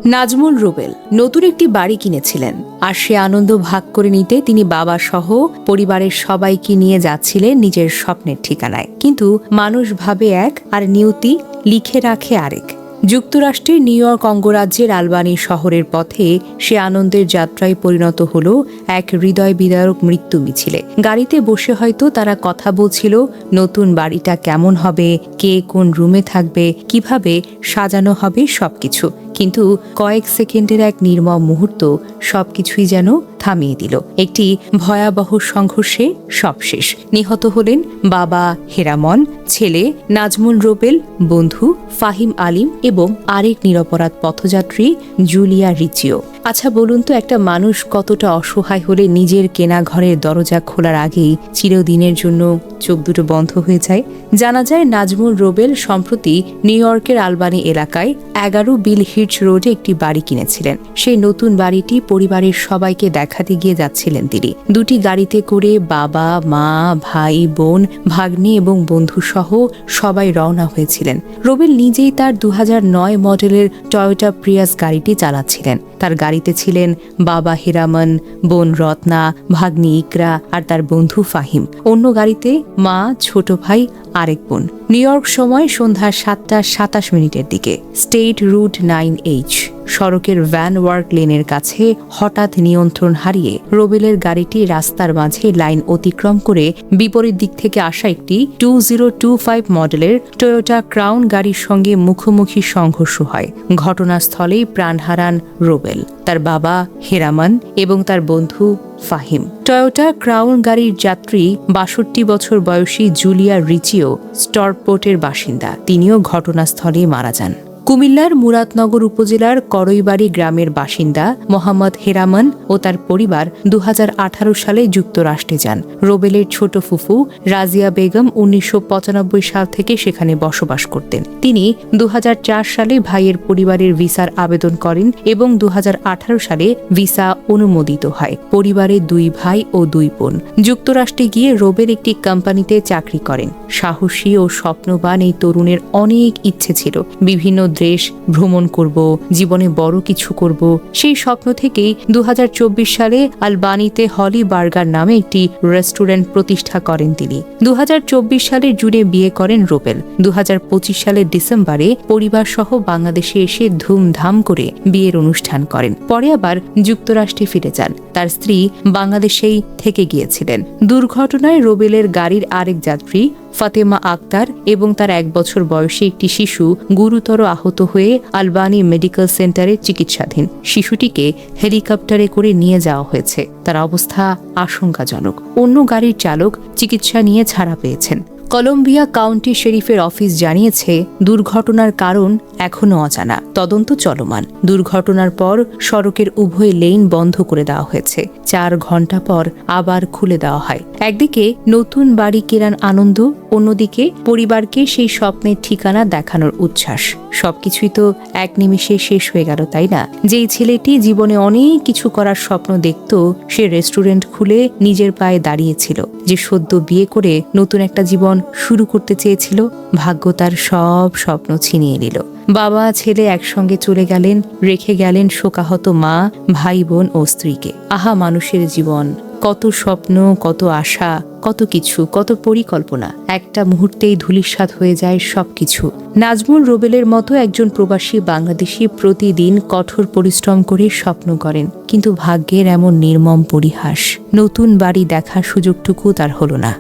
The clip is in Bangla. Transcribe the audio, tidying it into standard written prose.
নাজমুল রুবেল নতুন একটি বাড়ি কিনেছিলেন, আর সে আনন্দ ভাগ করে নিতে তিনি বাবা সহ পরিবারের সবাইকে নিয়ে যাচ্ছিলেন নিজের স্বপ্নের ঠিকানায়। কিন্তু মানুষ ভাবে এক আর নিয়তি লিখে রাখে আরেক। যুক্তরাষ্ট্রের নিউ ইয়র্ক অঙ্গরাজ্যের আলবানি শহরের পথে সে আনন্দের যাত্রায় পরিণত হল এক হৃদয় বিদারক মৃত্যু মিছিলে। গাড়িতে বসে হয়তো তারা কথা বলছিল নতুন বাড়িটা কেমন হবে, কে কোন রুমে থাকবে, কিভাবে সাজানো হবে সবকিছু। কিন্তু কয়েক সেকেন্ডের এক নির্মম মুহূর্ত সবকিছুই যেন থামিয়ে দিল। একটি ভয়াবহ সংঘর্ষে সব শেষ। নিহত হলেন বাবা হেরামন, ছেলে নাজমুল রুবেল, বন্ধু ফাহিম আলিম এবং আরেক নিরপরাধ পথযাত্রী জুলিয়া রিচিও। আচ্ছা বলুন তো, একটা মানুষ কতটা অসহায় হলে নিজের কেনা ঘরের দরজা খোলার আগেই চিরদিনের জন্য চোখ দুটো বন্ধ হয়ে যায়? জানা যায় নাজমুল রুবেল সম্প্রতি নিউ ইয়র্কের আলবানি এলাকায় 11 বিল হিটস রোডে একটি বাড়ি কিনেছিলেন। সেই নতুন বাড়িটি পরিবারের সবাইকে দেখাতে গিয়ে যাচ্ছিলেন তিনি। দুটি গাড়িতে করে বাবা, মা, ভাই, বোন, ভাগ্নে এবং বন্ধু সহ সবাই রওনা হয়েছিলেন। রুবেল নিজেই তার 2009 মডেলের টয়োটা প্রিয়াস গাড়িটি চালাচ্ছিলেন। তার গাড়িতে ছিলেন বাবা হেরামন, বোন রত্না, ভাগ্নি ইকরা আর তার বন্ধু ফাহিম। অন্য গাড়িতে মা, ছোট ভাই, আরেক বোন। নিউ ইয়র্ক সময় সন্ধ্যা 7:27 দিকে স্টেট রুট 9H সড়কের ভ্যান ওয়ার্ক লেনের কাছে হঠাৎ নিয়ন্ত্রণ হারিয়ে রুবেলের গাড়িটি রাস্তার মাঝে লাইন অতিক্রম করে বিপরীত দিক থেকে আসা একটি 2025 মডেলের টয়োটা ক্রাউন গাড়ির সঙ্গে মুখোমুখি সংঘর্ষ হয়। ঘটনাস্থলেই প্রাণ হারান রুবেল, তার বাবা হেরামন এবং তার বন্ধু ফাহিম। টয়োটা ক্রাউন গাড়ির যাত্রী 62 বছর বয়সী জুলিয়া রিচিও স্টরপোর্টের বাসিন্দা। তিনিও ঘটনাস্থলে মারা যান। কুমিল্লার মুরাদনগর উপজেলার করইবাড়ি গ্রামের বাসিন্দা মোহাম্মদ হেরামন ও তার পরিবার 2018 সালে যুক্তরাষ্ট্রে যান। রুবেলের ছোট ফুফু রাজিয়া বেগম 1995 সাল থেকে সেখানে বসবাস করতেন। তিনি 2004 সালে ভাইয়ের পরিবারের ভিসার আবেদন করেন এবং 2018 সালে ভিসা অনুমোদিত হয়। পরিবারে 2 ভাই ও 2 বোন। যুক্তরাষ্ট্রে গিয়ে রুবেল একটি কোম্পানিতে চাকরি করেন। সাহসী ও স্বপ্নবান এই তরুণের অনেক ইচ্ছে ছিল, বিভিন্ন দেশ ভ্রমণ করব, জীবনে বড় কিছু করব। সেই স্বপ্ন থেকেই 2024 সালে আলবানিতে হলি বার্গার নামে একটি রেস্টুরেন্ট প্রতিষ্ঠা করেন তিনি। 2024 সালের জুনে বিয়ে করেন রুবেল। 2025 সালের ডিসেম্বরে পরিবার সহ বাংলাদেশে এসে ধুমধাম করে বিয়ের অনুষ্ঠান করেন। পরে আবার যুক্তরাষ্ট্রে ফিরে যান। তার স্ত্রী বাংলাদেশেই থেকে গিয়েছিলেন। দুর্ঘটনায় রুবেলের গাড়ির আরেক যাত্রী ফাতেমা আক্তার এবং তার 1 বছর বয়সী একটি শিশু গুরুতর আহত হয়ে আলবানি মেডিকেল সেন্টারে চিকিৎসাধীন। শিশুটিকে হেলিকপ্টারে করে নিয়ে যাওয়া হয়েছে। তার অবস্থা আশঙ্কাজনক। অন্য গাড়ির চালক চিকিৎসা নিয়ে ছাড়া পেয়েছেন। কলম্বিয়া কাউন্টি শেরিফের অফিস জানিয়েছে দুর্ঘটনার কারণ এখনও অজানা, তদন্ত চলমান। দুর্ঘটনার পর সড়কের উভয় লেন বন্ধ করে দেওয়া হয়েছে। 4 ঘন্টা পর আবার খুলে দেওয়া হয়। একদিকে নতুন বাড়ি কেনার আনন্দ, অন্যদিকে পরিবারকে সেই স্বপ্নের ঠিকানা দেখানোর উচ্ছ্বাস। সবকিছুই তো এক নিমিষে শেষ হয়ে গেল, তাই না? যেই ছেলেটি জীবনে অনেক কিছু করার স্বপ্ন দেখত, সে রেস্টুরেন্ট খুলে নিজের পায়ে দাঁড়িয়েছিল, যে সদ্য বিয়ে করে নতুন একটা জীবন শুরু করতে চেয়েছিল, ভাগ্য তার সব স্বপ্ন ছিনিয়ে নিল। বাবা ছেলে একসঙ্গে চলে গেলেন, রেখে গেলেন শোকাহত মা, ভাই বোন ও স্ত্রীকে। আহা মানুষের জীবন, কত স্বপ্ন, কত আশা, কত কিছু, কত পরিকল্পনা, একটা মুহূর্তেই ধূলিসাৎ হয়ে যায় সবকিছু। নাজমুল রুবেলের মতো একজন প্রবাসী বাংলাদেশি প্রতিদিন কঠোর পরিশ্রম করে স্বপ্ন করেন, কিন্তু ভাগ্যের এমন নির্মম পরিহাস, নতুন বাড়ি দেখার সুযোগটুকু তার হলো না।